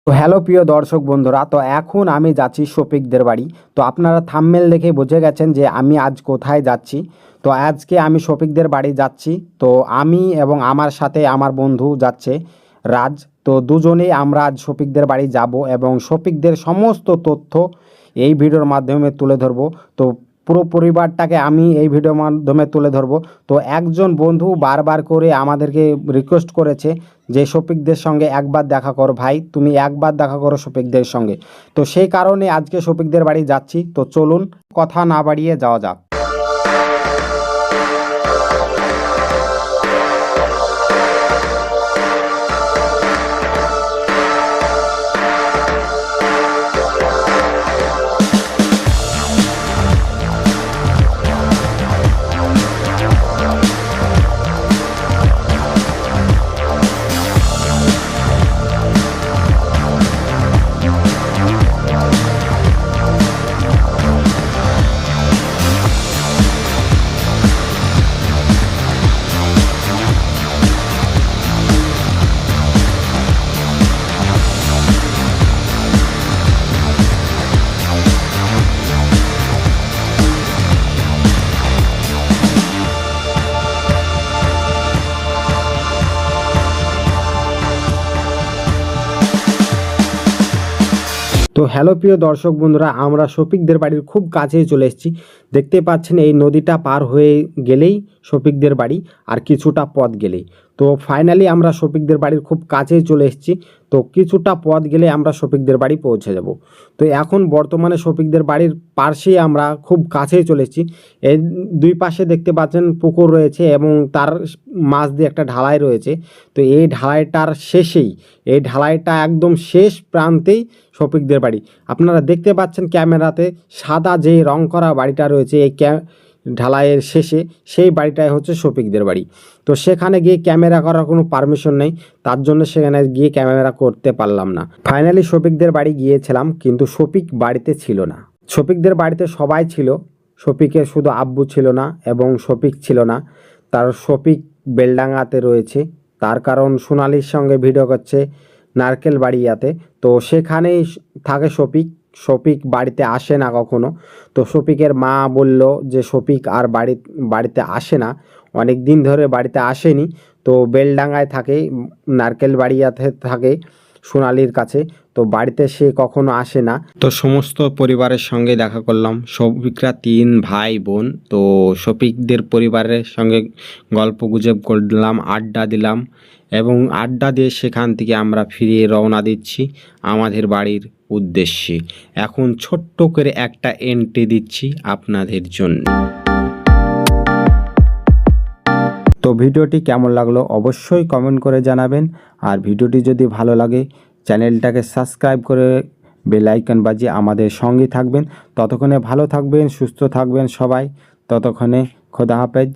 তো হ্যালো প্রিয় দর্শক বন্ধুরা, তো এখন আমি যাচ্ছি শফিকদের বাড়ি। তো আপনারা থাম্বনেল দেখে বুঝে গেছেন যে আমি আজ কোথায় যাচ্ছি। তো আজকে আমি শফিকদের বাড়ি যাচ্ছি। তো আমি এবং আমার সাথে আমার বন্ধু যাচ্ছে রাজ। তো দুজনেই আমরা আজ শফিকদের বাড়ি যাব এবং শফিকদের সমস্ত তথ্য এই ভিডিওর মাধ্যমে তুলে ধরব। তো পুরো পরিবারটাকে আমি এই ভিডিওর মাধ্যমে তুলে ধরব। তো একজন বন্ধু বারবার করে আমাদেরকে রিকোয়েস্ট করেছে যে শফিকদের সঙ্গে একবার দেখা করো ভাই, তুমি একবার দেখা করো শফিকদের সঙ্গে। তো সেই কারণে আজকে শফিকদের বাড়ি যাচ্ছি। তো চলুন কথা না বাড়িয়ে যাওয়া যাক। তো হ্যালো প্রিয় দর্শক বন্ধুরা, আমরা শফিকদের বাড়ির খুব কাছেই চলে এসেছি। দেখতে পাচ্ছেন এই নদীটা পার হয়ে গেলেই শফিকদের বাড়ি, আর কিছুটা পথ গেলেই। তো ফাইনালি আমরা শফিকদের বাড়ির খুব কাছেই চলে এসেছি। তো কিছুটা পথ গেলে আমরা শফিকদের বাড়ি পৌঁছে যাব। তো এখন বর্তমানে শফিকদের বাড়ির পাশেই আমরা খুব কাছেই চলে এসেছি। এই দুই পাশে দেখতে পাচ্ছেন পুকুর রয়েছে এবং তার মাঝ দিয়ে একটা ঢালাই রয়েছে। তো এই ঢালাইটার শেষেই, এই ঢালাইটা একদম শেষ প্রান্তেই শফিকদের বাড়ি। আপনারা দেখতে পাচ্ছেন ক্যামেরাতে সাদা যে রং করা বাড়িটা রয়েছে, এই ঢালাইয়ের শেষে সেই বাড়িটাই হচ্ছে শফিকদের বাড়ি। তো সেখানে গিয়ে ক্যামেরা করার কোনো পারমিশন নেই, তার জন্য সেখানে গিয়ে ক্যামেরা করতে পারলাম না। ফাইনালি শফিকদের বাড়ি গিয়েছিলাম, কিন্তু শফিক বাড়িতে ছিল না। শফিকদের বাড়িতে সবাই ছিল, শফিকের শুধু আব্বু ছিল না এবং শফিক ছিল না। তার শফিক বেলডাঙ্গাতে রয়েছে, তার কারণ সোনালির সঙ্গে ভিডিও করছে নারকেল বাড়িয়াতে। তো সেখানেই থাকে শফিক। শফিক বাড়িতে আসে না কখনো। তো শফিকের মা বলল যে শফিক আর বাড়িতে আসে না, অনেক দিন ধরে বাড়িতে আসেনি। তো বেলডাঙ্গায় থাকে, নারকেল বাড়িয়াতে থাকে সোনালির কাছে। তো বাড়িতে সে কখনো আসে না। তো সমস্ত পরিবারের সঙ্গে দেখা করলাম। শফিকরা 3 ভাই বোন। তো শফিকদের পরিবারের সঙ্গে গল্প গুজব করলাম, আড্ডা দিলাম এবং আড্ডা দিয়ে সেখান থেকে আমরা ফিরে রওনা দিচ্ছি আমাদের বাড়ির উদ্দেশ্যে। এখন ছোট্ট করে একটা এন্ট্রি দিচ্ছি আপনাদের জন্য। তো ভিডিওটি কেমন লাগলো অবশ্যই কমেন্ট করে জানাবেন। আর ভিডিওটি যদি ভালো লাগে চ্যানেলটাকে সাবস্ক্রাইব করে বেল আইকন বাজিয়ে আমাদের সঙ্গে থাকবেন। ততক্ষণে ভালো থাকবেন, সুস্থ থাকবেন সবাই। ততক্ষণে খোদা হাফেজ।